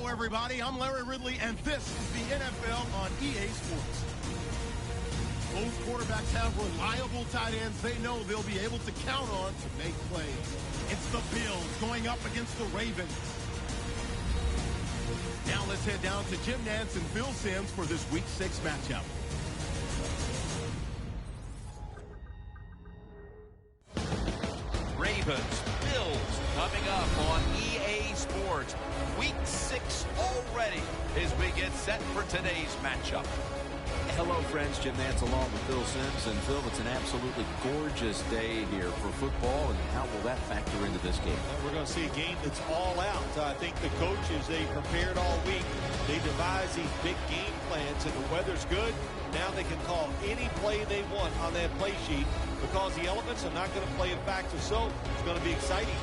Hello, everybody. I'm Larry Ridley, and this is the NFL on EA Sports. Both quarterbacks have reliable tight ends they know they'll be able to count on to make plays. It's the Bills going up against the Ravens. Now let's head down to Jim Nantz and Phil Simms for this Week 6 matchup. Ravens, Bills coming up on EA Sports. Week 6 already as we get set for today's matchup. Hello, friends. Jim Nantz along with Phil Simms. And, Phil, it's an absolutely gorgeous day here for football. And how will that factor into this game? We're going to see a game that's all out. I think the coaches, they prepared all week. They devised these big game plans, and the weather's good. Now they can call any play they want on that play sheet because the elements are not going to play a factor. So it's going to be exciting.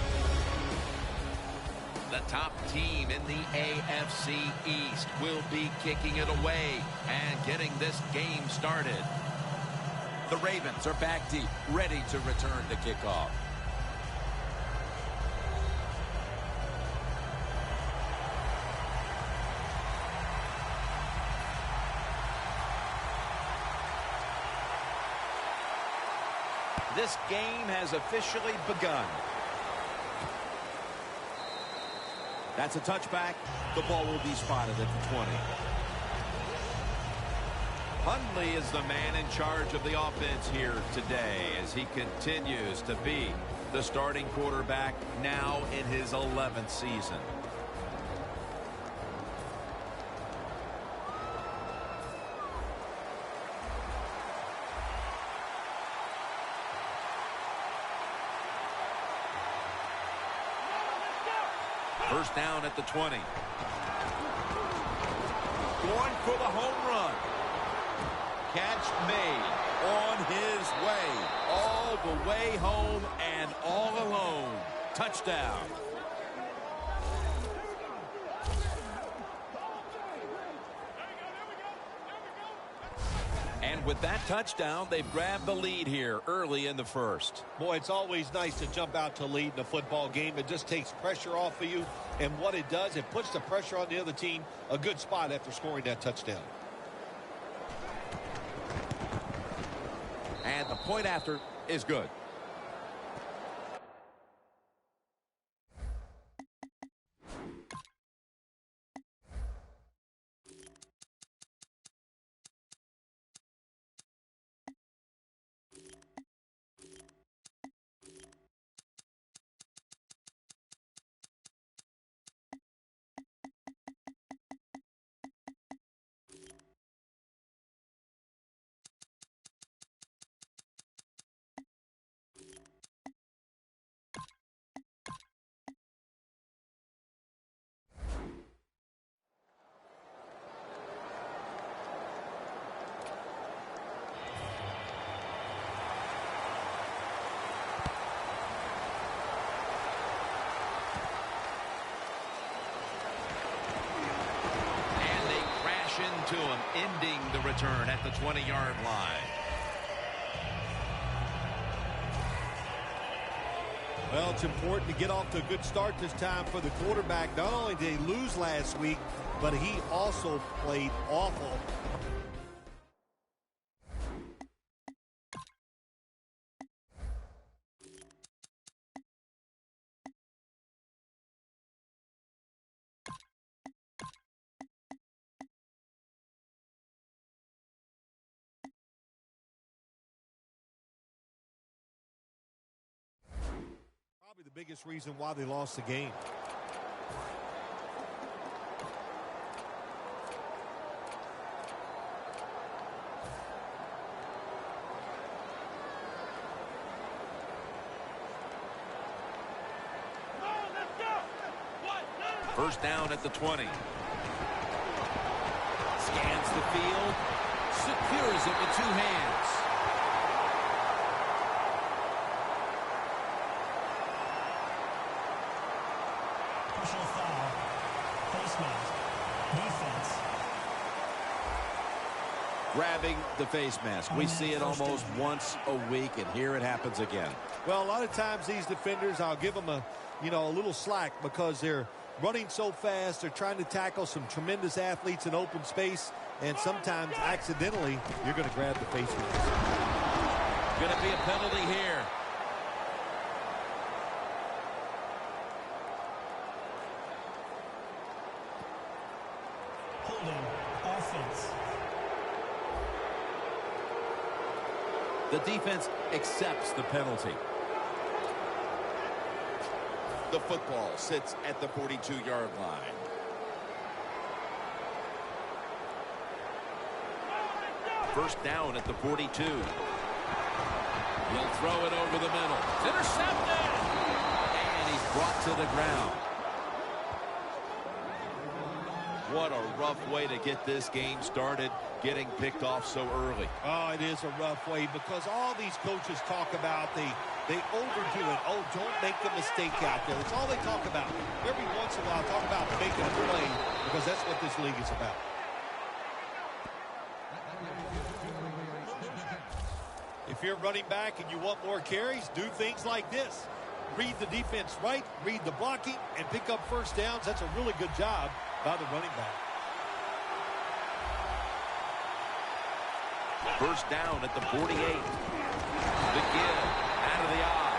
The top team in the AFC East will be kicking it away and getting this game started. The Ravens are back deep, ready to return to kickoff. This game has officially begun. That's a touchback. The ball will be spotted at the 20. Hundley is the man in charge of the offense here today as he continues to be the starting quarterback now in his 11th season. First down at the 20. Going for the home run. Catch made on his way. All the way home and all alone. Touchdown. And with that touchdown, they've grabbed the lead here early in the first. Boy, it's always nice to jump out to lead in a football game. It just takes pressure off of you. And what it does, it puts the pressure on the other team. A good spot after scoring that touchdown. And the point after is good. Into him, ending the return at the 20-yard line. Well, it's important to get off to a good start this time for the quarterback. Not only did he lose last week, but he also played awful. Probably the biggest reason why they lost the game. First down at the 20. Scans the field. Secures it with 2 hands. Personal foul. Face mask. Defense. Grabbing the face mask. We see it almost once a week, and here it happens again. Well, a lot of times these defenders, I'll give them a little slack because they're running so fast. They're trying to tackle some tremendous athletes in open space, and sometimes accidentally you're going to grab the face mask. Going to be a penalty here. Holding. Offense. The defense accepts the penalty. The football sits at the 42-yard line. First down at the 42. He'll throw it over the middle. Intercepted! And he's brought to the ground. What a rough way to get this game started, getting picked off so early. Oh, it is a rough way because all these coaches talk about, they overdo it. Oh, don't make a mistake out there. That's all they talk about. Every once in a while, talk about making a play because that's what this league is about. If you're running back and you want more carries, do things like this. Read the defense right, read the blocking, and pick up first downs. That's a really good job by the running back. First down at the 48. The give out of the eye.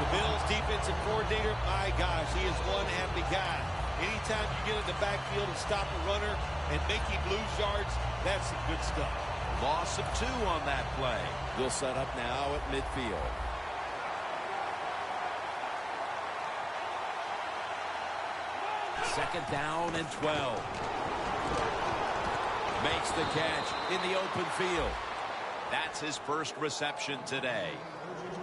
The Bills defensive coordinator, my gosh, he is one happy guy. Anytime you get in the backfield and stop a runner and make him lose yards, that's some good stuff. Loss of 2 on that play. They'll set up now at midfield. Second down and 12. Makes the catch in the open field. That's his first reception today.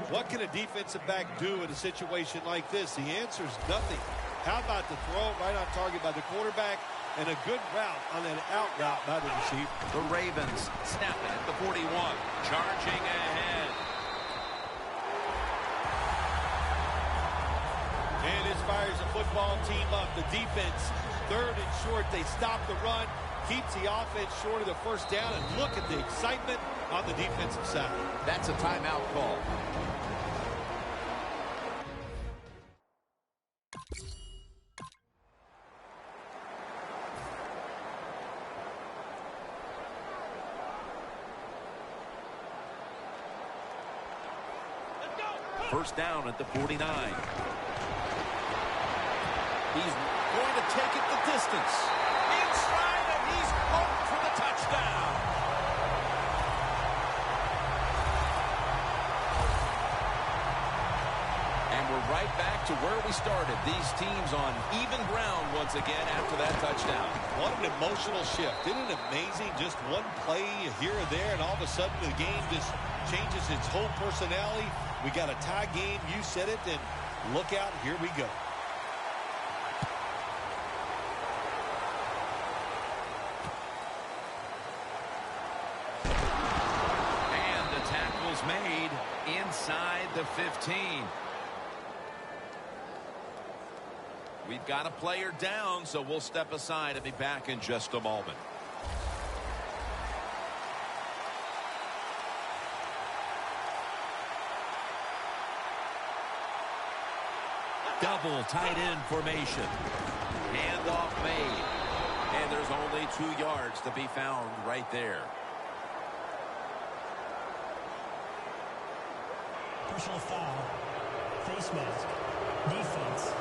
What can a defensive back do in a situation like this? The answer is nothing. How about the throw right on target by the quarterback and a good route on that out route by the receiver? The Ravens snap it at the 41. Charging ahead. And this fires the football team up. The defense, third and short. They stop the run, keeps the offense short of the first down, and look at the excitement on the defensive side. That's a timeout call. First down at the 49. He's going to take it the distance. Inside, and he's home for the touchdown. And we're right back to where we started. These teams on even ground once again after that touchdown. What an emotional shift. Isn't it amazing? Just one play here or there, and all of a sudden the game just changes its whole personality. We got a tie game. You said it, and look out. Here we go. And the tackle's made inside the 15. We've got a player down, so we'll step aside and be back in just a moment. Double tight end formation. Handoff made. And there's only 2 yards to be found right there. Personal foul. Face mask. Defense.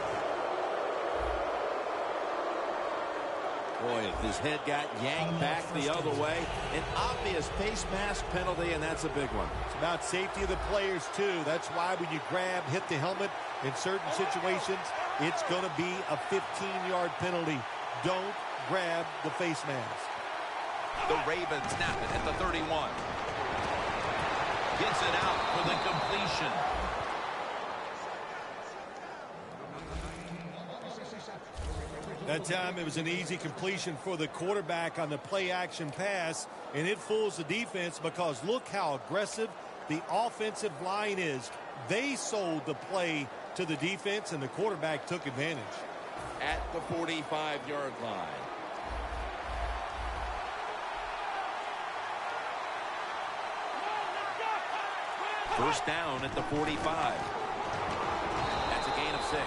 Boy, if his head got yanked back the other way, an obvious face mask penalty, and that's a big one. It's about safety of the players, too. That's why when you grab, hit the helmet in certain situations, it's going to be a 15-yard penalty. Don't grab the face mask. The Ravens snap it at the 31. Gets it out for the completion. That time it was an easy completion for the quarterback on the play-action pass, and it fools the defense because look how aggressive the offensive line is. They sold the play to the defense, and the quarterback took advantage. At the 45-yard line. First down at the 45. That's a gain of 6.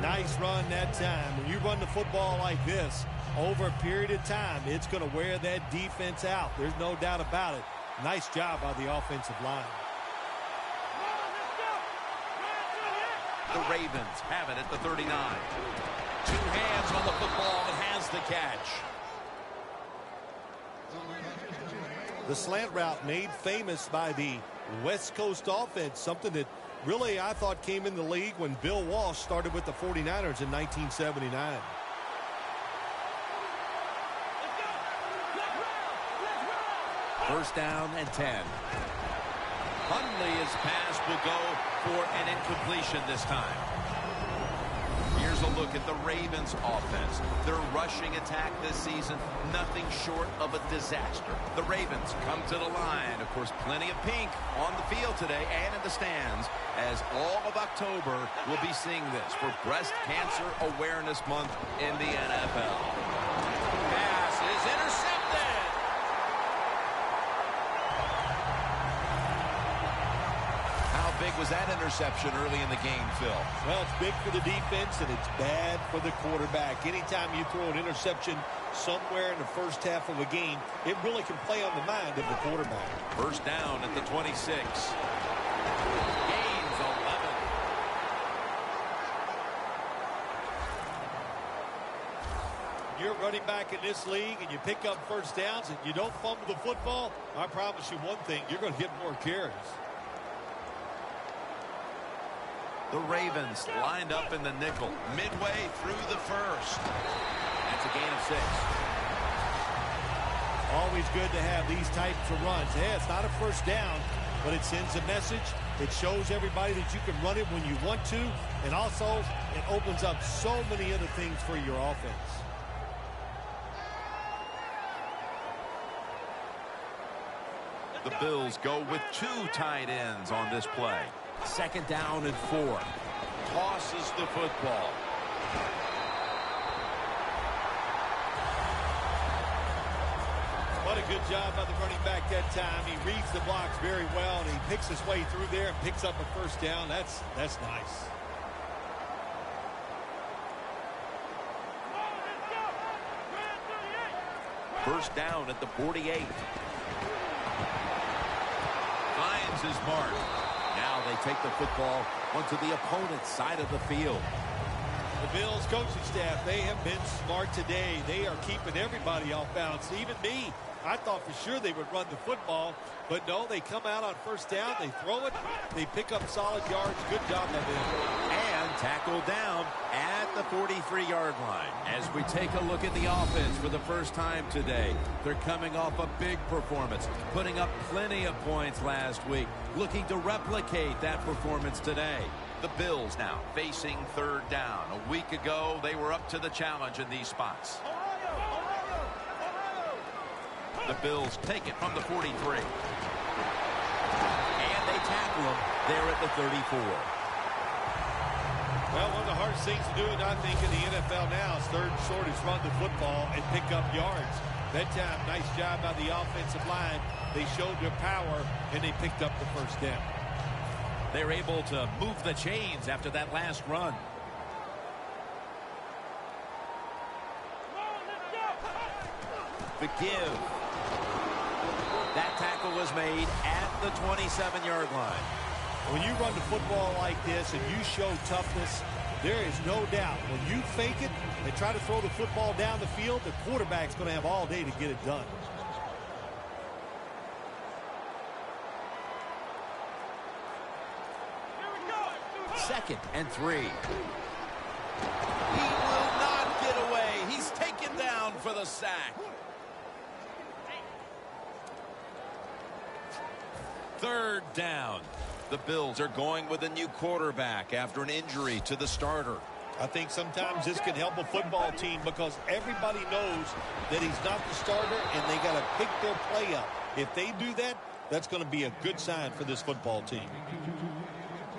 Nice run that time. When you run the football like this over a period of time, it's going to wear that defense out. There's no doubt about it. Nice job by the offensive line. The Ravens have it at the 39. 2 hands on the football and has the catch. The slant route made famous by the West Coast offense, something that really I thought came in the league when Bill Walsh started with the 49ers in 1979. First down and 10. Hundley's pass will go for an incompletion this time. Here's a look at the Ravens offense. Their rushing attack this season, nothing short of a disaster. The Ravens come to the line. Of course, plenty of pink on the field today and in the stands, as all of October will be seeing this for Breast Cancer Awareness Month in the NFL. Pass is intercepted. How big was that interception early in the game, Phil? Well, it's big for the defense, and it's bad for the quarterback. Anytime you throw an interception somewhere in the first half of a game, it really can play on the mind of the quarterback. First down at the 26. Gains 11. You're running back in this league, and you pick up first downs, and you don't fumble the football, I promise you one thing, you're going to get more carries. The Ravens lined up in the nickel midway through the first. That's a gain of 6. Always good to have these types of runs. Hey, it's not a first down, but it sends a message. It shows everybody that you can run it when you want to, and also it opens up so many other things for your offense. The Bills go with 2 tight ends on this play. Second down and 4. Tosses the football. What a good job by the running back that time. He reads the blocks very well, and he picks his way through there and picks up a first down. That's nice. First down at the 48. Finds his mark. Now they take the football onto the opponent's side of the field. The Bills coaching staff, they have been smart today. They are keeping everybody off balance, even me. I thought for sure they would run the football, but no, they come out on first down, they throw it, they pick up solid yards. Good job by them. And tackled down at the 43-yard line. As we take a look at the offense for the first time today, they're coming off a big performance, putting up plenty of points last week, looking to replicate that performance today. The Bills now facing third down. A week ago, they were up to the challenge in these spots. The Bills take it from the 43. And they tackle him there at the 34. Well, one of the hardest things to do, I think, in the NFL now is third and short is run the football and pick up yards. That time, nice job by the offensive line. They showed their power, and they picked up the first down. They're able to move the chains after that last run. The give. That tackle was made at the 27-yard line. When you run the football like this and you show toughness, there is no doubt. When you fake it and try to throw the football down the field, the quarterback's going to have all day to get it done. Second and 3. He will not get away. He's taken down for the sack. Third down. The Bills are going with a new quarterback after an injury to the starter. I think sometimes this can help a football team because everybody knows that he's not the starter and they got to pick their play up. If they do that, that's going to be a good sign for this football team.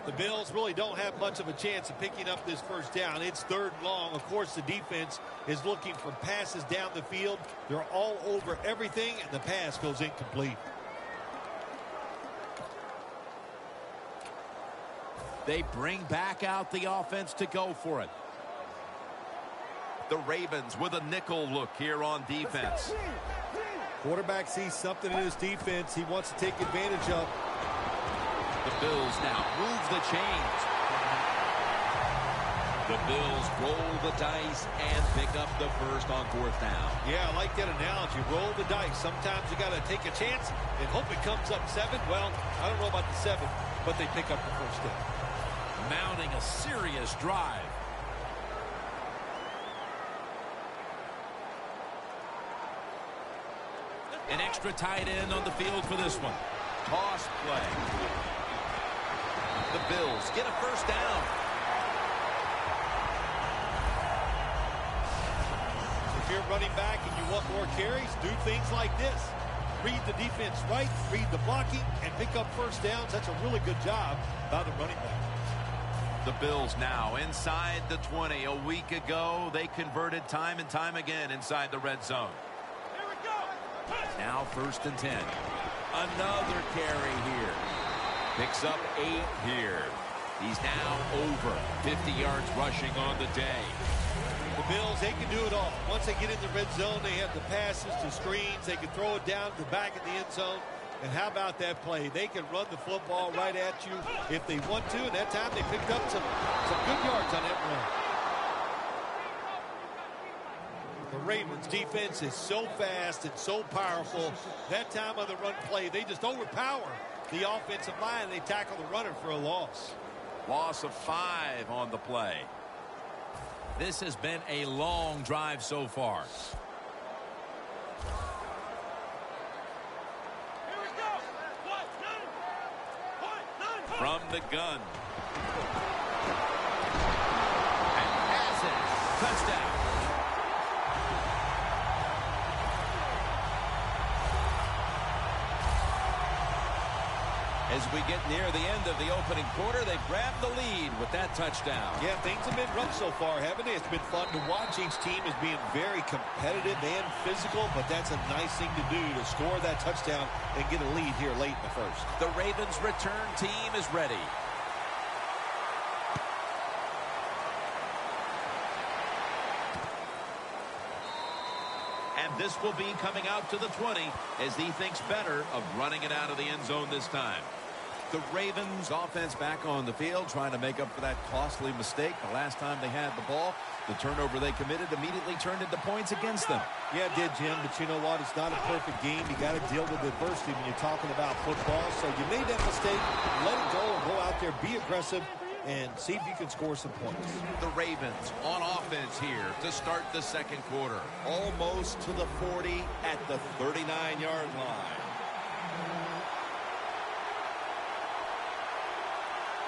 The Bills really don't have much of a chance of picking up this first down. It's third and long. Of course, the defense is looking for passes down the field. They're all over everything, and the pass goes incomplete. They bring back out the offense to go for it. The Ravens with a nickel look here on defense. Quarterback sees something in his defense he wants to take advantage of. The Bills now move the chains. The Bills roll the dice and pick up the first on 4th down. Yeah, I like that analogy. Roll the dice. Sometimes you got to take a chance and hope it comes up 7. Well, I don't know about the 7, but they pick up the first down. Mounting a serious drive. An extra tight end on the field for this one. Toss play. The Bills get a first down. If you're running back and you want more carries, do things like this. Read the defense right, read the blocking, and pick up first downs. That's a really good job by the running back. The Bills now inside the 20. A week ago, they converted time and time again inside the red zone. Here we go. Now 1st and 10. Another carry here. Picks up 8 here. He's now over 50 yards rushing on the day. The Bills, they can do it all. Once they get in the red zone, they have the passes, the screens. They can throw it down to the back of the end zone. And how about that play? They can run the football right at you if they want to. And that time they picked up some good yards on that run. The Ravens defense is so fast and so powerful. That time on the run play, they just overpower the offensive line. They tackle the runner for a loss. Loss of 5 on the play. This has been a long drive so far. From the gun. And passes. Touchdown. As we get near the end of the opening quarter, they grab the lead with that touchdown. Yeah, things have been rough so far, haven't they? It's been fun to watch. Each team is being very competitive and physical, but that's a nice thing to do to score that touchdown and get a lead here late in the first. The Ravens return team is ready. And this will be coming out to the 20 as he thinks better of running it out of the end zone this time. The Ravens offense back on the field trying to make up for that costly mistake. The last time they had the ball, the turnover they committed immediately turned into points against them. Yeah, it did, Jim, but you know what? It's not a perfect game. You got to deal with adversity when you're talking about football. So you made that mistake, let it go and go out there, be aggressive, and see if you can score some points. The Ravens on offense here to start the second quarter. Almost to the 40 at the 39-yard line.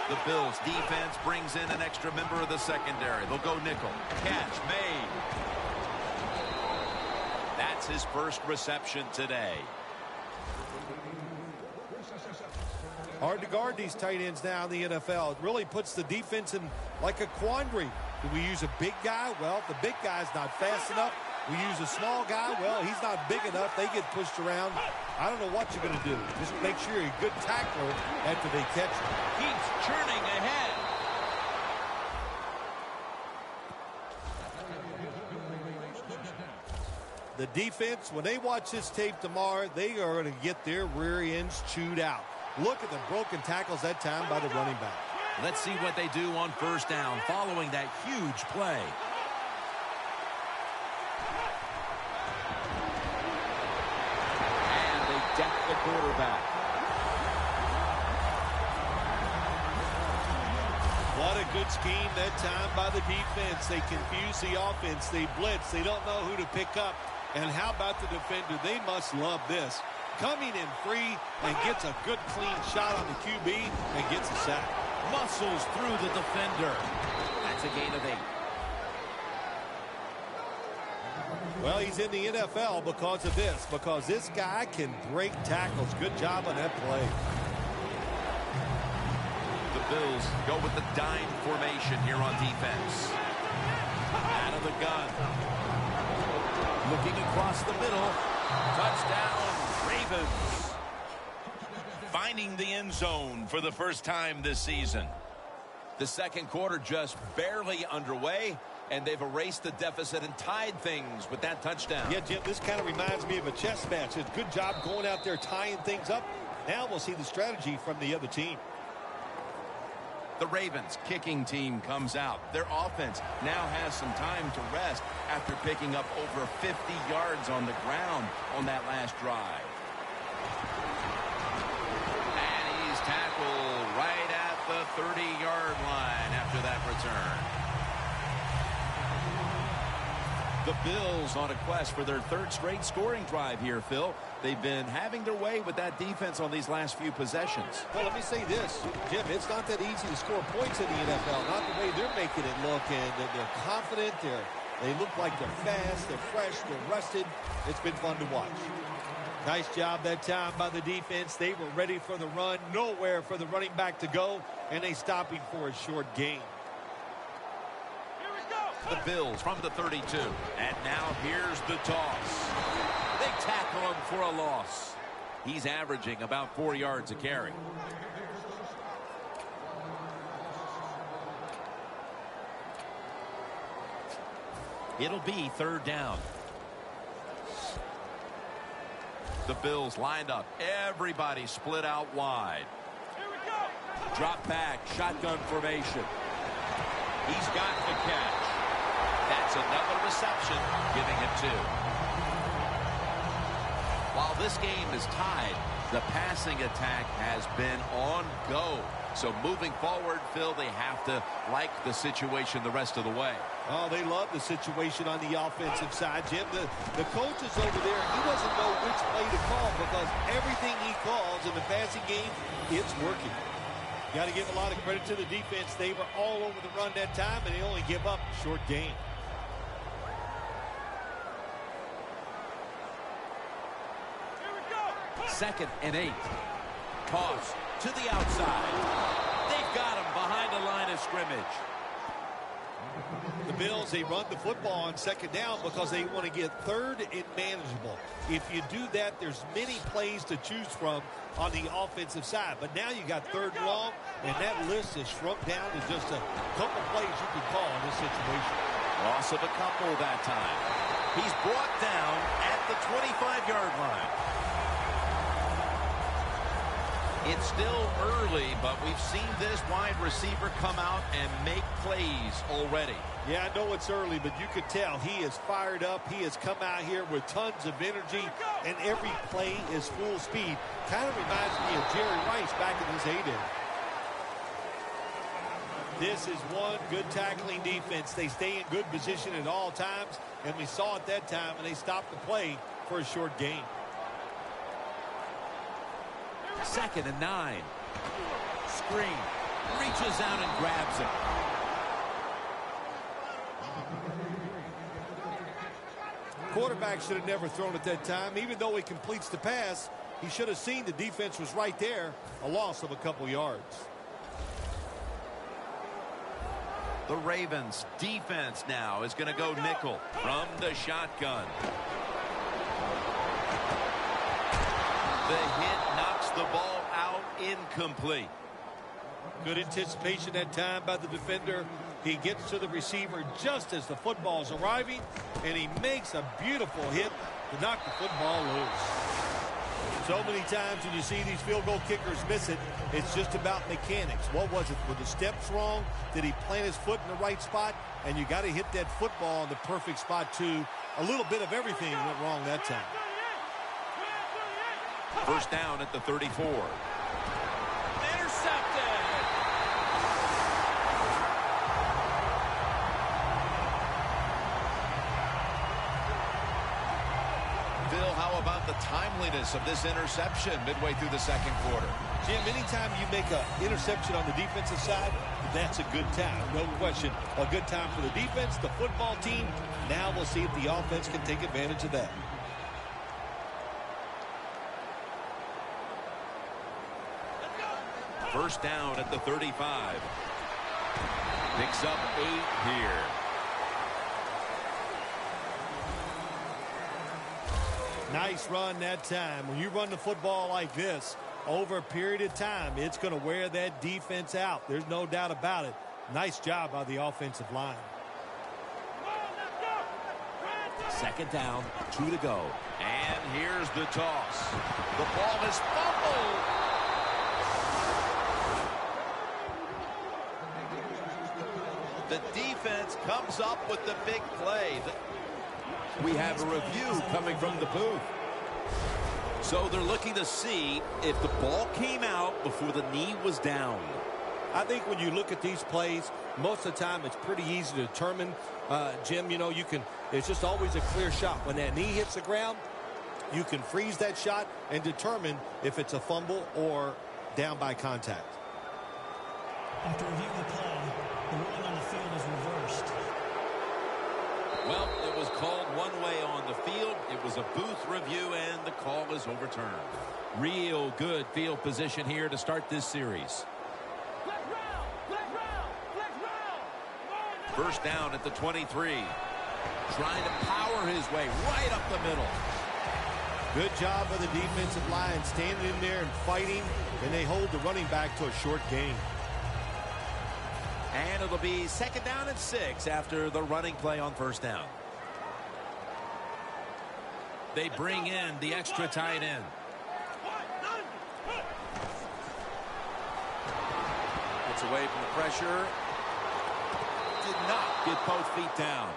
The Bills defense brings in an extra member of the secondary. They'll go nickel. Catch made. That's his first reception today. Hard to guard these tight ends now in the NFL. It really puts the defense in like a quandary. Do we use a big guy? Well, if the big guy's not fast enough. We use a small guy. Well, he's not big enough. They get pushed around. I don't know what you're going to do. Just make sure you're a good tackler after they catch you. Keeps churning ahead. The defense, when they watch this tape tomorrow, they are going to get their rear ends chewed out. Look at the broken tackles that time by the running back. Let's see what they do on first down following that huge play. And they deck the quarterback. What a good scheme that time by the defense. They confuse the offense. They blitz. They don't know who to pick up. And how about the defender? They must love this. Coming in free and gets a good clean shot on the QB and gets a sack. Muscles through the defender. That's a gain of 8. Well, he's in the NFL because of this. Because this guy can break tackles. Good job on that play. The Bills go with the dime formation here on defense. Out of the gun. Looking across the middle. Touchdown, Ravens. Finding the end zone for the first time this season. The second quarter just barely underway, and they've erased the deficit and tied things with that touchdown. Yeah, Jim, this kind of reminds me of a chess match. It's a good job going out there tying things up. Now we'll see the strategy from the other team. The Ravens kicking team comes out. Their offense now has some time to rest after picking up over 50 yards on the ground on that last drive. And he's tackled right at the 30-yard line after that return. The Bills on a quest for their third straight scoring drive here, Phil. They've been having their way with that defense on these last few possessions. Well, let me say this, Jim, it's not that easy to score points in the NFL. Not the way they're making it look, and they're confident. They look like they're fast, they're fresh, they're rested. It's been fun to watch. Nice job that time by the defense. They were ready for the run, nowhere for the running back to go, and they stopped him for a short gain. The Bills from the 32. And now here's the toss. They tackle him for a loss. He's averaging about 4 yards a carry. It'll be third down. The Bills lined up. Everybody split out wide. Drop back, shotgun formation. He's got the catch. That's another reception, giving it 2. While this game is tied, the passing attack has been on go. So moving forward, Phil, they have to like the situation the rest of the way. Oh, they love the situation on the offensive side, Jim. The coach is over there. He doesn't know which play to call because everything he calls in the passing game, it's working. Got to give a lot of credit to the defense. They were all over the run that time, and they only give up a short gain. Second and 8. Toss to the outside. They've got him behind the line of scrimmage. The Bills, they run the football on second down because they want to get third and manageable. If you do that, there's many plays to choose from on the offensive side. But now you got third and long, and that list is shrunk down to just a couple plays you can call in this situation. Loss of a couple that time. He's brought down at the 25-yard line. It's still early, but we've seen this wide receiver come out and make plays already. Yeah, I know it's early, but you can tell he is fired up. He has come out here with tons of energy, and every play is full speed. Kind of reminds me of Jerry Rice back in his heyday. This is one good tackling defense. They stay in good position at all times, and we saw it that time, and they stopped the play for a short gain. Second and 9. Screen. Reaches out and grabs it. Quarterback should have never thrown it that time. Even though he completes the pass, he should have seen the defense was right there. A loss of a couple yards. The Ravens defense now is going to go nickel from the shotgun. The hit knocks the ball out, incomplete. Good anticipation that time by the defender. He gets to the receiver just as the football's arriving, and he makes a beautiful hit to knock the football loose. So many times when you see these field goal kickers miss it, it's just about mechanics. What was it? Were the steps wrong? Did he plant his foot in the right spot? And you got to hit that football in the perfect spot, too. A little bit of everything went wrong that time. First down at the 34. Intercepted. Phil, how about the timeliness of this interception midway through the second quarter? Jim, anytime you make an interception on the defensive side, that's a good time. No question. A good time for the defense, the football team. Now we'll see if the offense can take advantage of that. First down at the 35. Picks up 8 here. Nice run that time. When you run the football like this, over a period of time, it's going to wear that defense out. There's no doubt about it. Nice job by the offensive line. Second down, 2 to go. And here's the toss. The ball is fumbled. The defense comes up with the big play. We have a review coming from the booth. So they're looking to see if the ball came out before the knee was down. I think when you look at these plays, most of the time it's pretty easy to determine, Jim, you know, it's just always a clear shot. When that knee hits the ground, you can freeze that shot and determine if it's a fumble or down by contact. After reviewing the play, the ruling on the field is reversed. Well, it was called one way on the field. It was a booth review, and the call is overturned. Real good field position here to start this series. First down at the 23. Trying to power his way right up the middle. Good job by the defensive line standing in there and fighting, and they hold the running back to a short gain. And it'll be second down and 6 after the running play on first down. They bring in the extra tight end. Gets away from the pressure. Did not get both feet down.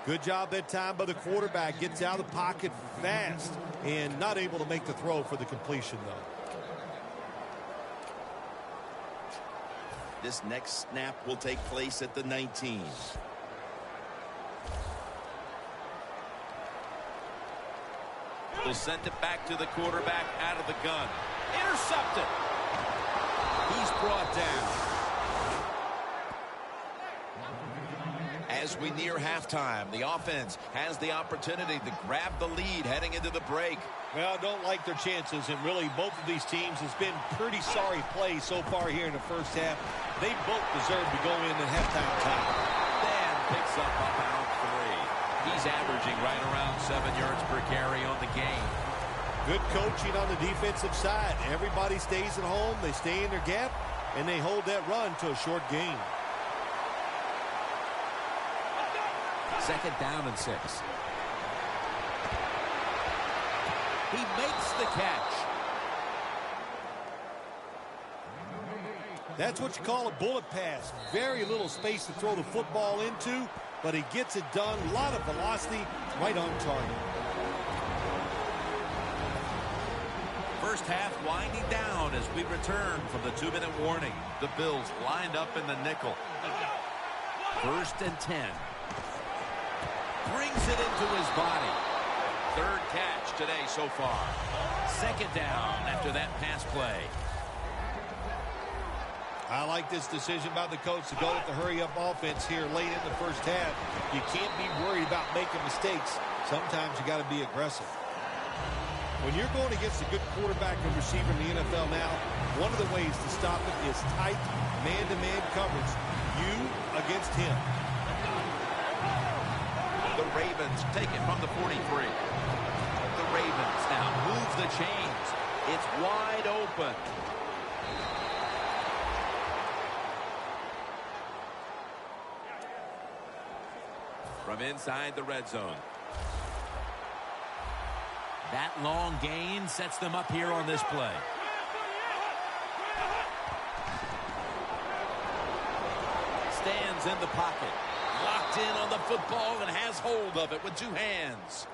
Good job that time by the quarterback. Gets out of the pocket fast and not able to make the throw for the completion, though. This next snap will take place at the 19. They'll send it back to the quarterback out of the gun. Intercepted. He's brought down. As we near halftime, the offense has the opportunity to grab the lead heading into the break. Well, I don't like their chances, and really both of these teams has been pretty sorry play so far here in the first half. They both deserve to go in at halftime time. Dan picks up about 3. He's averaging right around 7 yards per carry on the game. Good coaching on the defensive side. Everybody stays at home. They stay in their gap, and they hold that run to a short gain. Second down and 6. He makes the catch. That's what you call a bullet pass. Very little space to throw the football into, but he gets it done. A lot of velocity, right on target. First half winding down as we return from the 2-minute warning. The Bills lined up in the nickel. First and 10. Brings it into his body. Third catch today so far. Second down after that pass play. I like this decision by the coach to go with the hurry-up offense here late in the first half. You can't be worried about making mistakes. Sometimes you got to be aggressive. When you're going against a good quarterback and receiver in the NFL now, one of the ways to stop it is tight man-to-man coverage. You against him. The Ravens take it from the 43. The Ravens now move the chains. It's wide open. From inside the red zone. That long gain sets them up here on this play. Stands in the pocket. Locked in on the football and has hold of it with 2 hands.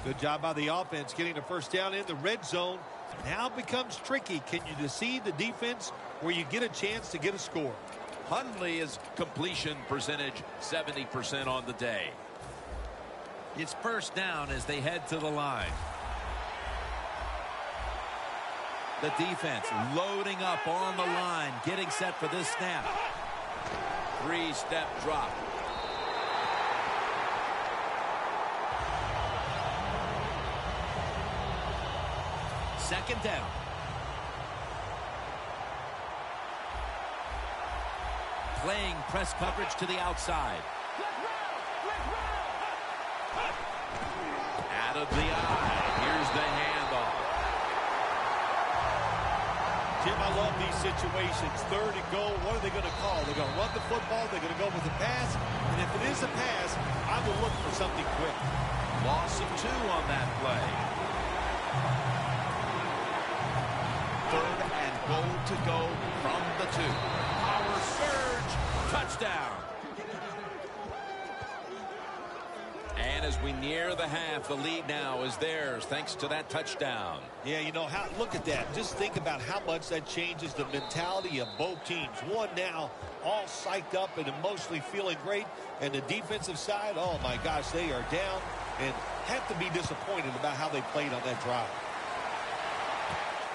Good job by the offense getting the first down in the red zone. Now it becomes tricky. Can you deceive the defense where you get a chance to get a score? Hundley's completion percentage 70% on the day. It's first down as they head to the line. The defense loading up on the line, getting set for this snap. 3-step drop. Second down. Playing press coverage to the outside. Out of the eye. Here's the handoff. Jim, I love these situations. Third and goal, what are they going to call? They're going to run the football, they're going to go with a pass, and if it is a pass, I will look for something quick. Loss of 2 on that play. Third and goal to go from the 2. Power surge, touchdown. And as we near the half, the lead now is theirs thanks to that touchdown. Yeah, you know, look at that. Just think about how much that changes the mentality of both teams. One now all psyched up and emotionally feeling great. And the defensive side, oh my gosh, they are down and have to be disappointed about how they played on that drive.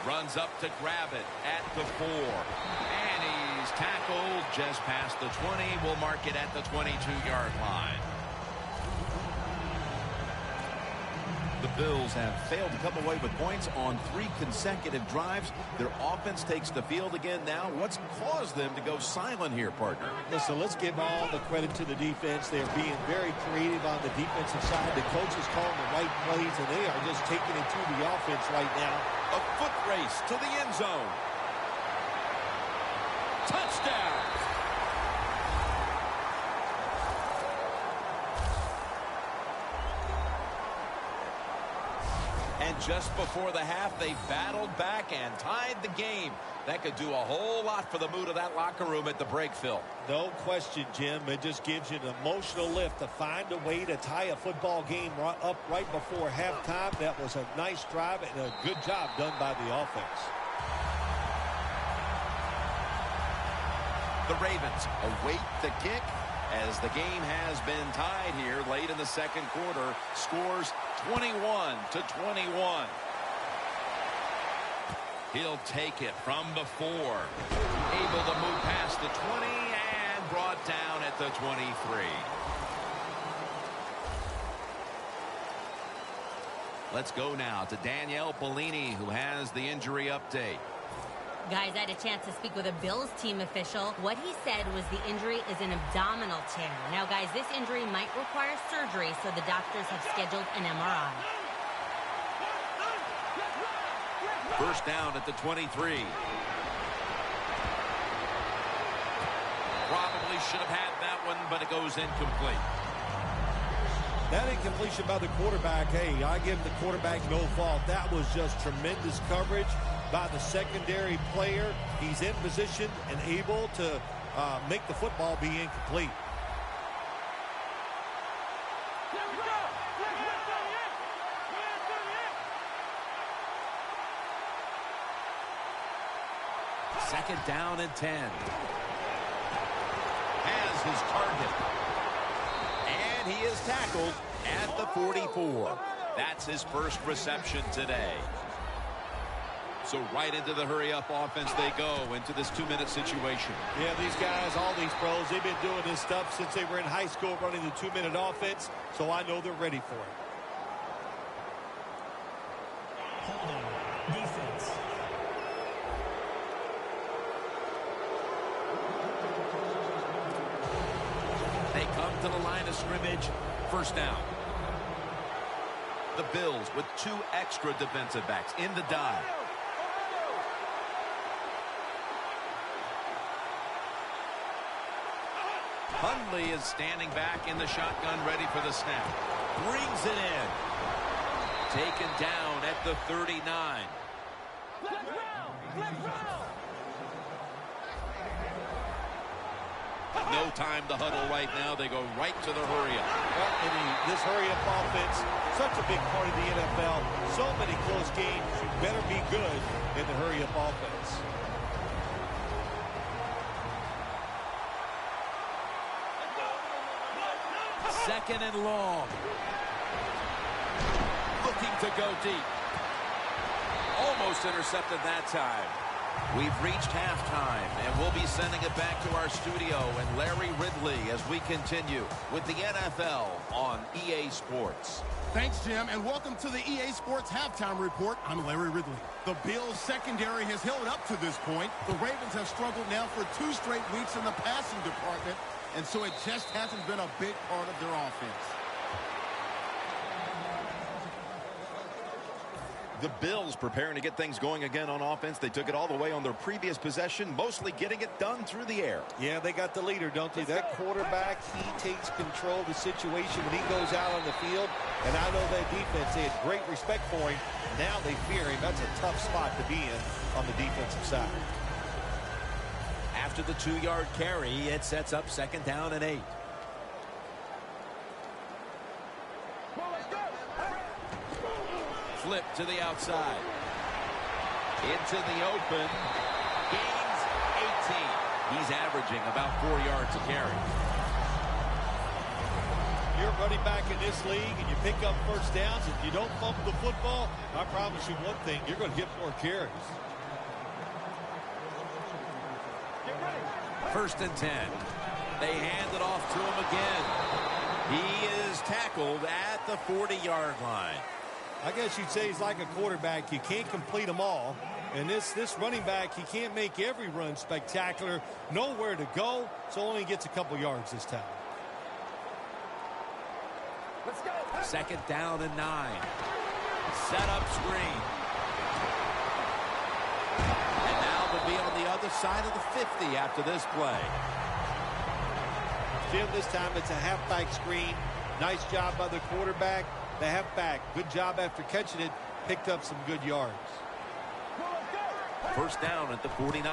Runs up to grab it at the 4. And he's tackled just past the 20. We'll mark it at the 22-yard line. The Bills have failed to come away with points on 3 consecutive drives. Their offense takes the field again now. What's caused them to go silent here, partner? Listen, let's give all the credit to the defense. They're being very creative on the defensive side. The coach is calling the right plays, and they are just taking it to the offense right now. A foot race to the end zone. Touchdown. And just before the half, they battled back and tied the game. That could do a whole lot for the mood of that locker room at the break, Phil. No question, Jim. It just gives you an emotional lift to find a way to tie a football game up right before halftime. That was a nice drive and a good job done by the offense. The Ravens await the kick as the game has been tied here late in the second quarter. Scores 21-21. He'll take it from the 4. Able to move past the 20 and brought down at the 23. Let's go now to Danielle Bellini, who has the injury update. Guys, I had a chance to speak with a Bills team official. What he said was the injury is an abdominal tear. Now, guys, this injury might require surgery, so the doctors have scheduled an MRI. First down at the 23. Probably should have had that one, but it goes incomplete. That incompletion by the quarterback, hey, I give the quarterback no fault. That was just tremendous coverage by the secondary player. He's in position and able to make the football be incomplete. Second down and 10. Has his target. And he is tackled at the 44. That's his first reception today. So right into the hurry-up offense they go into this 2-minute situation. Yeah, these guys, all these pros, they've been doing this stuff since they were in high school running the 2-minute offense, so I know they're ready for it. Holding. Defense. They come to the line of scrimmage. First down. The Bills with 2 extra defensive backs in the dive. Hundley is standing back in the shotgun, ready for the snap. Brings it in. Taken down at the 39. No time to huddle right now. They go right to the hurry-up. Well, this hurry-up offense, such a big part of the NFL. So many close games. You better be good in the hurry-up offense. Second and long. Looking to go deep. Almost intercepted that time. We've reached halftime, and we'll be sending it back to our studio and Larry Ridley as we continue with the NFL on EA Sports. Thanks, Jim, and welcome to the EA Sports Halftime Report. I'm Larry Ridley. The Bills' secondary has held up to this point. The Ravens have struggled now for 2 straight weeks in the passing department, and so it just hasn't been a big part of their offense. The Bills preparing to get things going again on offense. They took it all the way on their previous possession, mostly getting it done through the air. Yeah, they got the leader, don't they? That quarterback, he takes control of the situation when he goes out on the field. And I know that defense, they had great respect for him. Now they fear him. That's a tough spot to be in on the defensive side. After the 2-yard carry, it sets up 2nd down and 8. Flip to the outside. Into the open. Gains 18. He's averaging about 4 yards a carry. You're running back in this league and you pick up first downs. If you don't fumble the football, I promise you one thing, you're going to get more carries. 1st and 10. They hand it off to him again. He is tackled at the 40-yard line. I guess you'd say he's like a quarterback. You can't complete them all. And this running back, he can't make every run spectacular. Nowhere to go, so only gets a couple yards this time. Let's go. 2nd down and 9. Set up screen. And now they'll be on the other side of the 50 after this play. Jim, this time it's a halfback screen. Nice job by the quarterback. The halfback, good job after catching it, picked up some good yards. 1st down at the 49.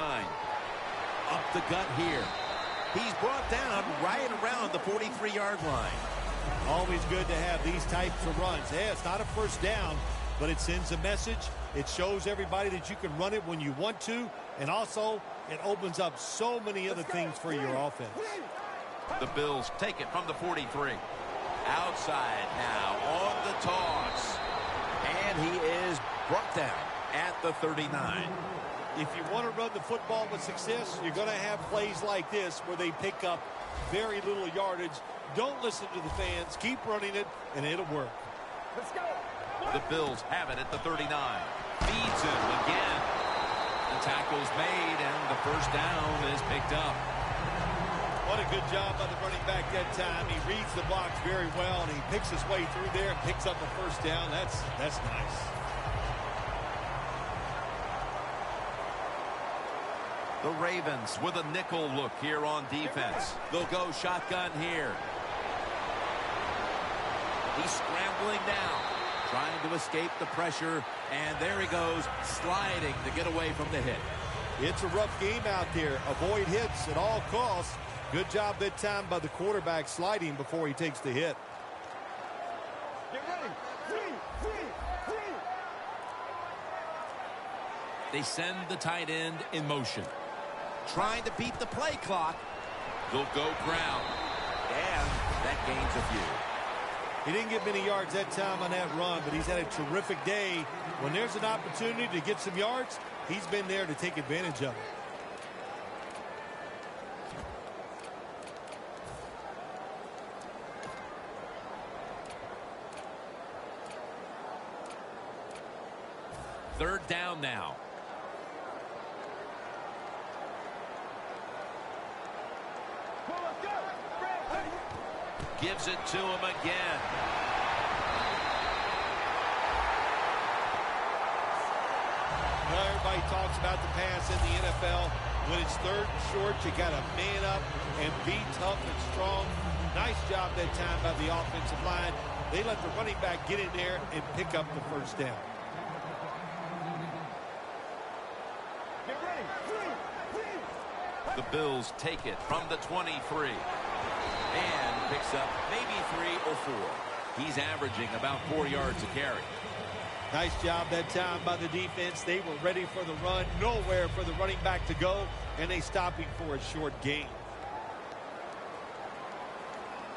Up the gut here. He's brought down right around the 43-yard line. Always good to have these types of runs. Yeah, it's not a first down, but it sends a message. It shows everybody that you can run it when you want to, and also it opens up so many other things for your offense. The Bills take it from the 43. Outside now on the toss. And he is brought down at the 39. If you want to run the football with success, you're going to have plays like this where they pick up very little yardage. Don't listen to the fans. Keep running it, and it'll work. Let's go. The Bills have it at the 39. Feeds him again. The tackle's made, and the 1st down is picked up. What a good job by the running back that time. He reads the box very well, and he picks his way through there and picks up a 1st down. That's nice. The Ravens with a nickel look here on defense. They'll go shotgun here. He's scrambling now, trying to escape the pressure, and there he goes, sliding to get away from the hit. It's a rough game out there. Avoid hits at all costs. Good job that time by the quarterback sliding before he takes the hit. Get ready. Free. They send the tight end in motion. Trying to beat the play clock. They'll go ground. And that gains a few. He didn't get many yards that time on that run, but he's had a terrific day. When there's an opportunity to get some yards, he's been there to take advantage of it. Third down now. Gives it to him again. Well, everybody talks about the pass in the NFL. When it's 3rd and short, you got to man up and be tough and strong. Nice job that time by the offensive line. They let the running back get in there and pick up the 1st down. Get ready. The Bills take it from the 23. And picks up maybe 3 or 4. He's averaging about 4 yards a carry. Nice job that time by the defense. They were ready for the run. Nowhere for the running back to go. And they stop him for a short gain.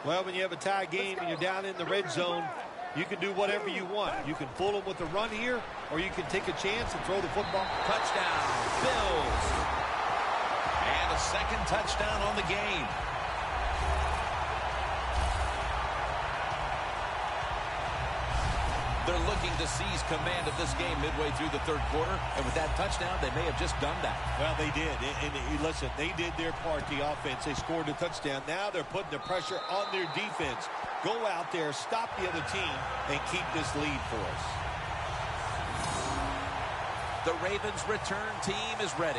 Well, when you have a tie game and you're down in the red zone, you can do whatever you want. You can fool them with the run here, or you can take a chance and throw the football. Touchdown, Bills. And a 2nd touchdown on the game. They're looking to seize command of this game midway through the 3rd quarter. And with that touchdown, they may have just done that. Well, they did. And listen, they did their part, the offense. They scored a touchdown. Now they're putting the pressure on their defense. Go out there, stop the other team, and keep this lead for us. The Ravens return team is ready.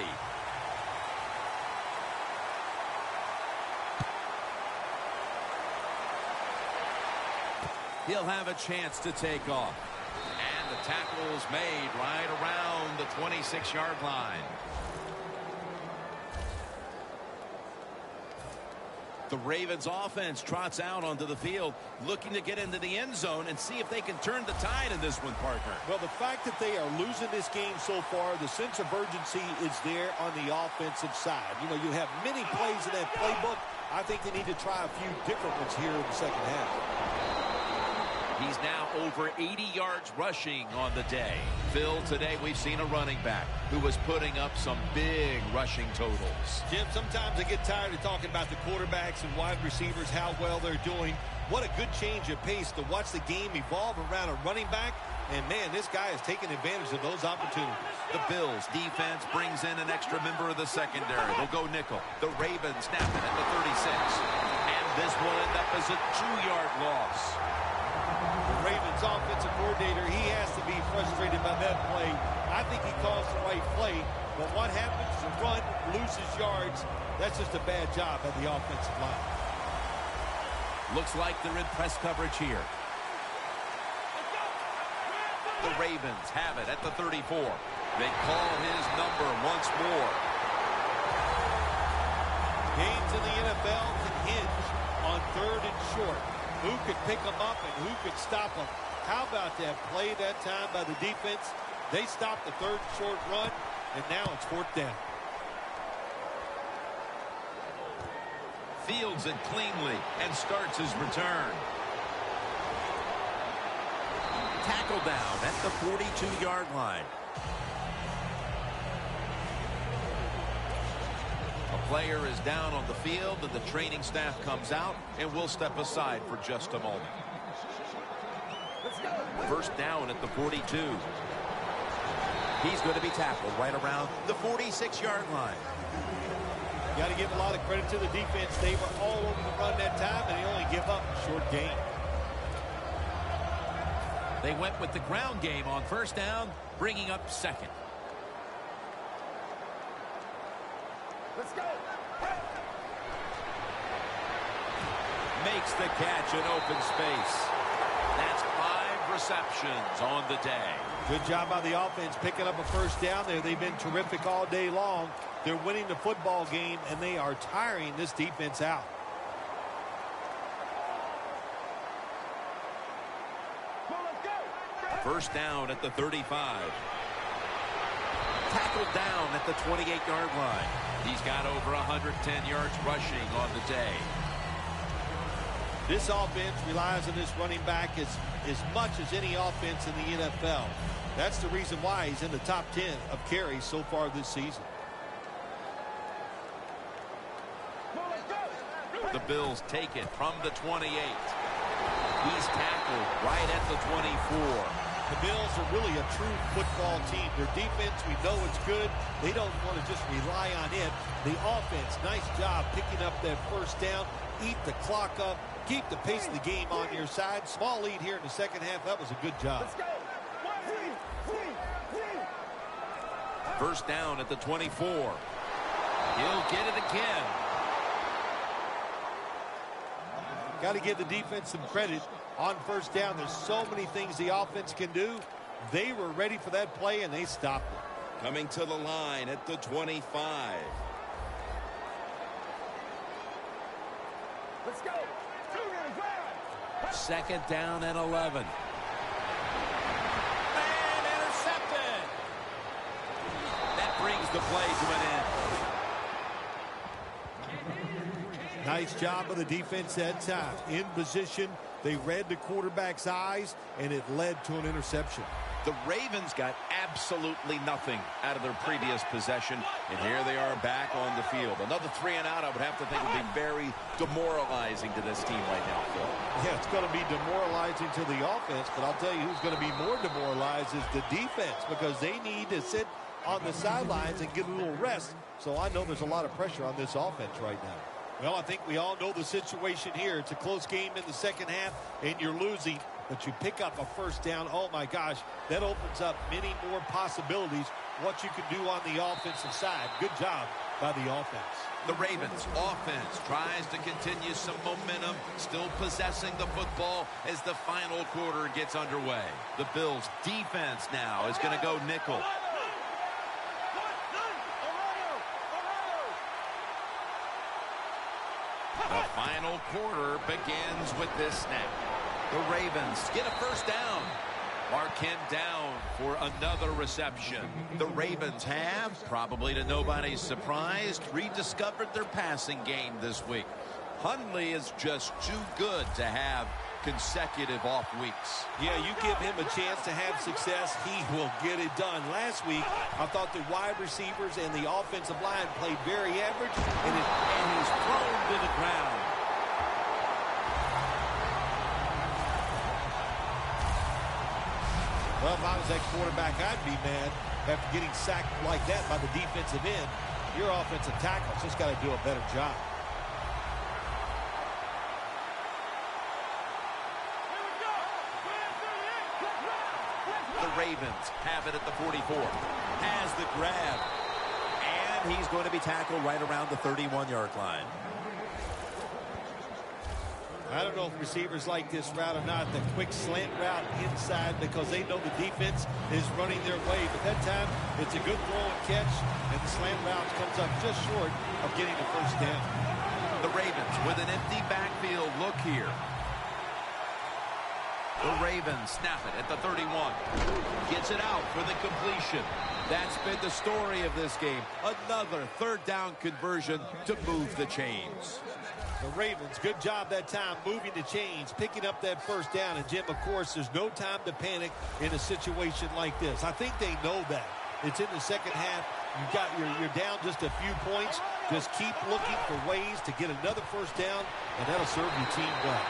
He'll have a chance to take off. And the tackle is made right around the 26-yard line. The Ravens offense trots out onto the field, looking to get into the end zone and see if they can turn the tide in this one, partner. Well, the fact that they are losing this game so far, the sense of urgency is there on the offensive side. You know, you have many plays in that playbook. I think they need to try a few different ones here in the second half. He's now over 80 yards rushing on the day. Phil, today we've seen a running back who was putting up some big rushing totals. Jim, sometimes I get tired of talking about the quarterbacks and wide receivers, how well they're doing. What a good change of pace to watch the game evolve around a running back. And, man, this guy is taking advantage of those opportunities. The Bills defense brings in an extra member of the secondary. They'll go nickel. The Ravens snap it at the 36. And this will end up as a 2-yard loss. The Ravens offensive coordinator, he has to be frustrated by that play. I think he calls the right play, but what happens? The run loses yards. That's just a bad job by the offensive line. Looks like they're in press coverage here. The Ravens have it at the 34. They call his number once more. Games in the NFL can hinge on 3rd and short. Who could pick them up and who could stop them? How about that play that time by the defense? They stopped the 3rd and short run, and now it's 4th down. Fields it cleanly and starts his return. Tackle down at the 42-yard line. A player is down on the field, and the training staff comes out, and we'll step aside for just a moment. First down at the 42. He's going to be tackled right around the 46-yard line. You got to give a lot of credit to the defense. They were all over the run that time, and they only give up a short gain. They went with the ground game on first down, bringing up second. Let's go. Makes the catch in open space. That's 5 receptions on the day. Good job by the offense picking up a first down there. They've been terrific all day long. They're winning the football game, and they are tiring this defense out. First down at the 35. Tackled down at the 28-yard line. He's got over 110 yards rushing on the day. This offense relies on this running back as much as any offense in the NFL. That's the reason why he's in the top 10 of carries so far this season. The Bills take it from the 28. He's tackled right at the 24. The Bills are really a true football team. Their defense, we know it's good. They don't want to just rely on it. The offense, nice job picking up that first down. Eat the clock up. Keep the pace of the game on your side. Small lead here in the second half. That was a good job. Let's go. First down at the 24. He'll get it again. Got to give the defense some credit on first down. There's so many things the offense can do. They were ready for that play, and they stopped it. Coming to the line at the 25. Let's go. Second down and 11. And intercepted. That brings the play to an end. Nice job of the defense that time. In position, they read the quarterback's eyes, and it led to an interception. The Ravens got absolutely nothing out of their previous possession, and here they are back on the field. Another 3 and out, I would have to think, would be very demoralizing to this team right now, Phil. Yeah, it's going to be demoralizing to the offense, but I'll tell you who's going to be more demoralized is the defense, because they need to sit on the sidelines and get a little rest. So I know there's a lot of pressure on this offense right now. Well, I think we all know the situation here. It's a close game in the second half, and you're losing, but you pick up a first down. Oh, my gosh, that opens up many more possibilities what you can do on the offensive side. Good job by the offense. The Ravens offense tries to continue some momentum, still possessing the football as the final quarter gets underway. The Bills defense now is going to go nickel. The final quarter begins with this snap. The Ravens get a first down. Mark him down for another reception. The Ravens have, probably to nobody's surprise, rediscovered their passing game this week. Hundley is just too good to have consecutive off weeks. Yeah, you give him a chance to have success, he will get it done. Last week, I thought the wide receivers and the offensive line played very average, and he's thrown to the ground. Well, if I was that quarterback, I'd be mad after getting sacked like that by the defensive end. Your offensive tackle's just got to do a better job. The Ravens have it at the 44. Has the grab. And he's going to be tackled right around the 31-yard line. I don't know if receivers like this route or not, the quick slant route inside, because they know the defense is running their way. But that time, it's a good throw and catch, and the slant route comes up just short of getting the first down. The Ravens with an empty backfield look here. The Ravens snap it at the 31. Gets it out for the completion. That's been the story of this game. Another third down conversion to move the chains. The Ravens, good job that time moving the chains, picking up that first down. And, Jim, of course, there's no time to panic in a situation like this. I think they know that. It's in the second half. You're down just a few points. Just keep looking for ways to get another first down, and that'll serve your team well.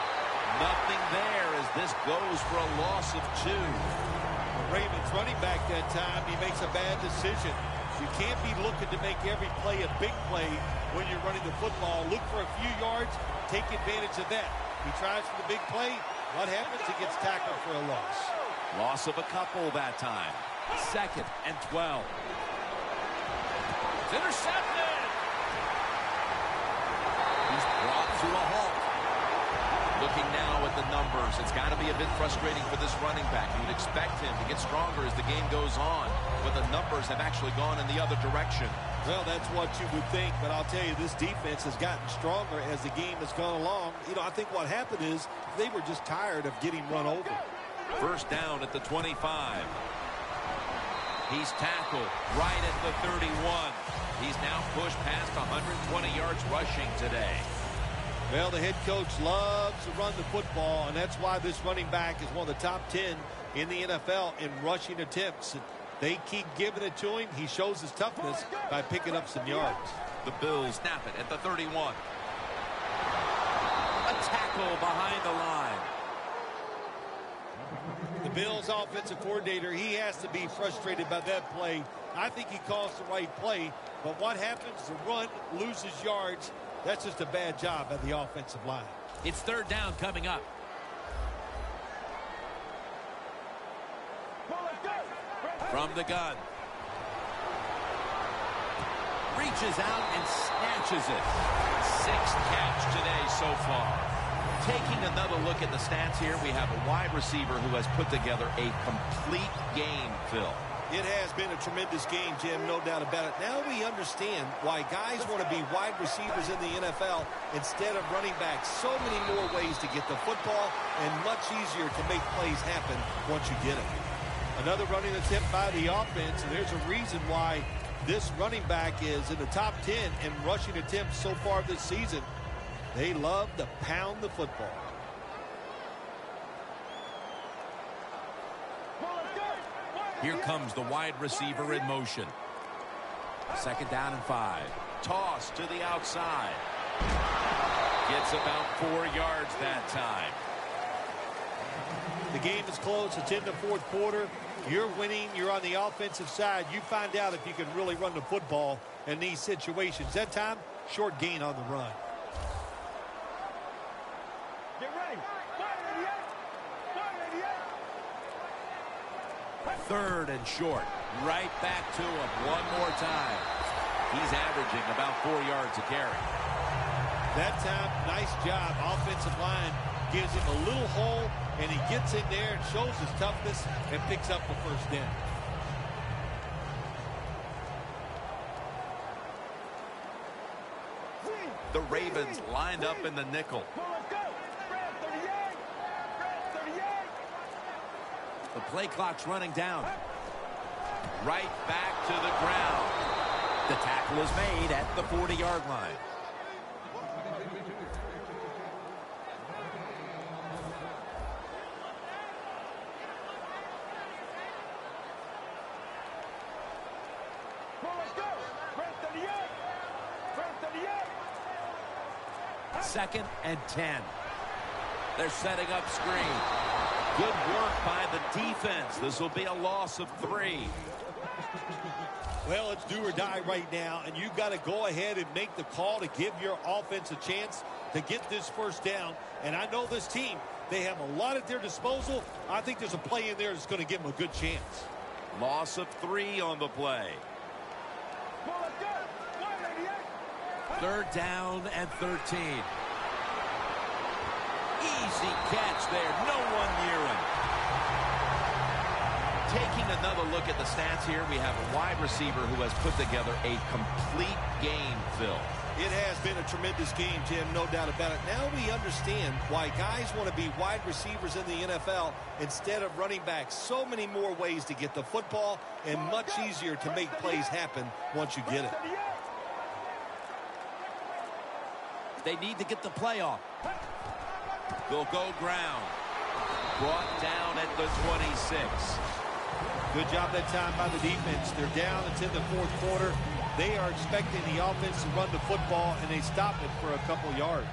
Nothing there as this goes for a loss of 2. The Ravens running back that time, he makes a bad decision. You can't be looking to make every play a big play when you're running the football. Look for a few yards, take advantage of that. He tries for the big play. What happens? He gets tackled for a loss. Loss of a couple that time. 2nd and 12. It's intercepted. He's brought to a halt. Looking now at the numbers, it's got to be a bit frustrating for this running back. You would expect him to get stronger as the game goes on, but the numbers have actually gone in the other direction. Well, that's what you would think, but I'll tell you, this defense has gotten stronger as the game has gone along. You know, I think what happened is they were just tired of getting run over. First down at the 25. He's tackled right at the 31. He's now pushed past 120 yards rushing today. Well, the head coach loves to run the football, and that's why this running back is one of the top 10 in the NFL in rushing attempts. They keep giving it to him. He shows his toughness by picking up some yards. The Bills snap it at the 31. A tackle behind the line. The Bills offensive coordinator, he has to be frustrated by that play. I think he calls the right play, but what happens? The run loses yards. That's just a bad job by the offensive line. It's third down coming up. From the gun. Reaches out and snatches it. 6th catch today so far. Taking another look at the stats here, we have a wide receiver who has put together a complete game, Phil. It has been a tremendous game, Jim, no doubt about it. Now we understand why guys want to be wide receivers in the NFL instead of running backs. So many more ways to get the football and much easier to make plays happen once you get it. Another running attempt by the offense, and there's a reason why this running back is in the top 10 in rushing attempts so far this season. They love to pound the football. Here comes the wide receiver in motion. 2nd down and 5. Toss to the outside. Gets about 4 yards that time. The game is close. It's in the 4th quarter. You're winning. You're on the offensive side. You find out if you can really run the football in these situations. That time, short gain on the run. Get ready. 3rd and short. Right back to him one more time. He's averaging about 4 yards a carry. That time, nice job. Offensive line gives him a little hole, and he gets in there and shows his toughness and picks up the first down. The Ravens lined up in the nickel. The play clock's running down. Right back to the ground. The tackle is made at the 40-yard line. Second and 10. They're setting up screen. Good work by the defense. This will be a loss of 3. Well, it's do or die right now, and you've got to go ahead and make the call to give your offense a chance to get this first down. And I know this team, they have a lot at their disposal. I think there's a play in there that's going to give them a good chance. Loss of 3 on the play. Third down and 13. Easy catch there. No one near him. Taking another look at the stats here, we have a wide receiver who has put together a complete game, Phil. It has been a tremendous game, Jim, no doubt about it. Now we understand why guys want to be wide receivers in the NFL instead of running backs. So many more ways to get the football and much easier to make plays happen once you get it. They need to get the play off. They'll go ground. Brought down at the 26. Good job that time by the defense. They're down. It's in the fourth quarter. They are expecting the offense to run the football, and they stop it for a couple yards.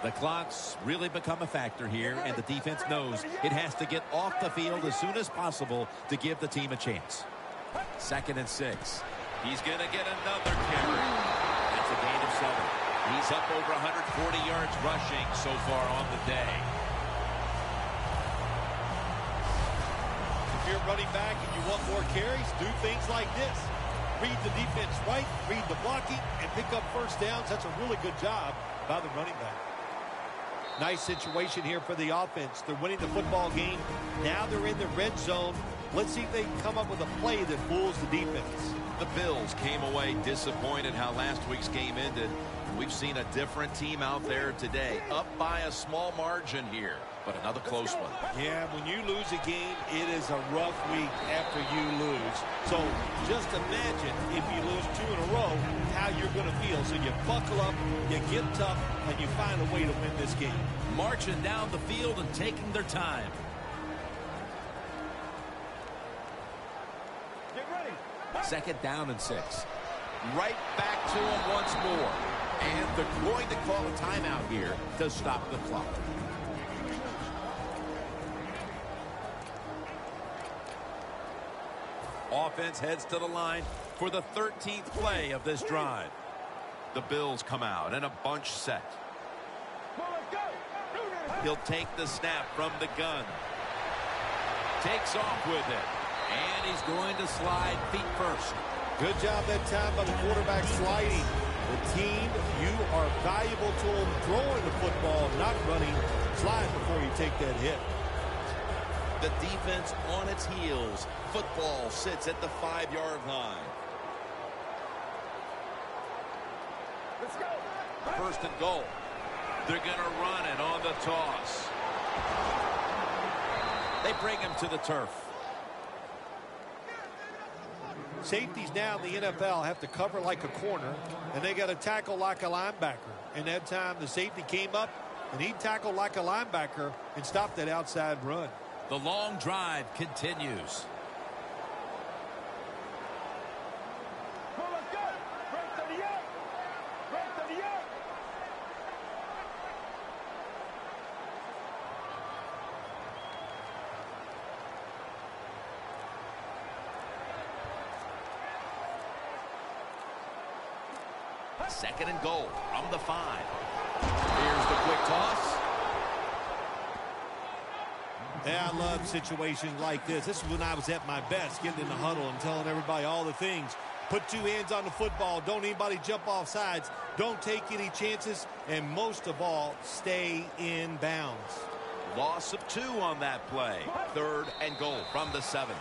The clock's really become a factor here, and the defense knows it has to get off the field as soon as possible to give the team a chance. Second and 6. He's going to get another carry. That's a gain of 7. He's up over 140 yards rushing so far on the day. If you're running back and you want more carries, do things like this. Read the defense right, read the blocking, and pick up first downs. That's a really good job by the running back. Nice situation here for the offense. They're winning the football game. Now they're in the red zone. Let's see if they can come up with a play that fools the defense. The Bills came away disappointed how last week's game ended. We've seen a different team out there today, up by a small margin here, but another close one. Yeah, when you lose a game, it is a rough week after you lose. So just imagine if you lose 2 in a row, how you're going to feel. So you buckle up, you get tough, and you find a way to win this game. Marching down the field and taking their time. Second down and 6. Right back to him once more. And they're going to call a timeout here to stop the clock. Offense heads to the line for the 13th play of this drive. The Bills come out in a bunch set. He'll take the snap from the gun. Takes off with it. And he's going to slide feet first. Good job that time by the quarterback sliding. The team, you are valuable to them throwing the football, not running. Slide before you take that hit. The defense on its heels. Football sits at the 5-yard line. Let's go. First and goal. They're going to run it on the toss. They bring him to the turf. Safeties now in the NFL have to cover like a corner, and they got to tackle like a linebacker. And that time the safety came up, and he tackled like a linebacker and stopped that outside run. The long drive continues. Second and goal from the 5. Here's the quick toss. Yeah, I love situations like this. This is when I was at my best, getting in the huddle and telling everybody all the things. Put 2 hands on the football. Don't anybody jump off sides. Don't take any chances. And most of all, stay in bounds. Loss of 2 on that play. 3rd and goal from the 7.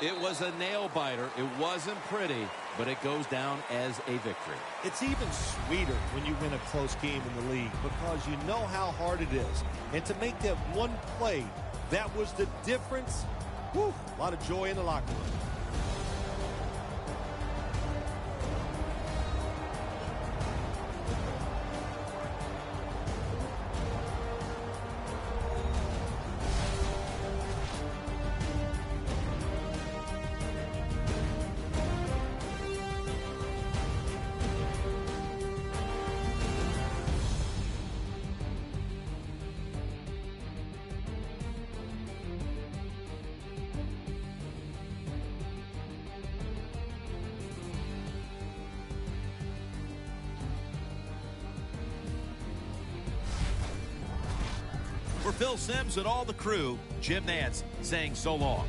It was a nail-biter. It wasn't pretty, but it goes down as a victory. It's even sweeter when you win a close game in the league because you know how hard it is. And to make that one play, that was the difference. Whew, a lot of joy in the locker room. For Phil Simms and all the crew, Jim Nantz saying so long.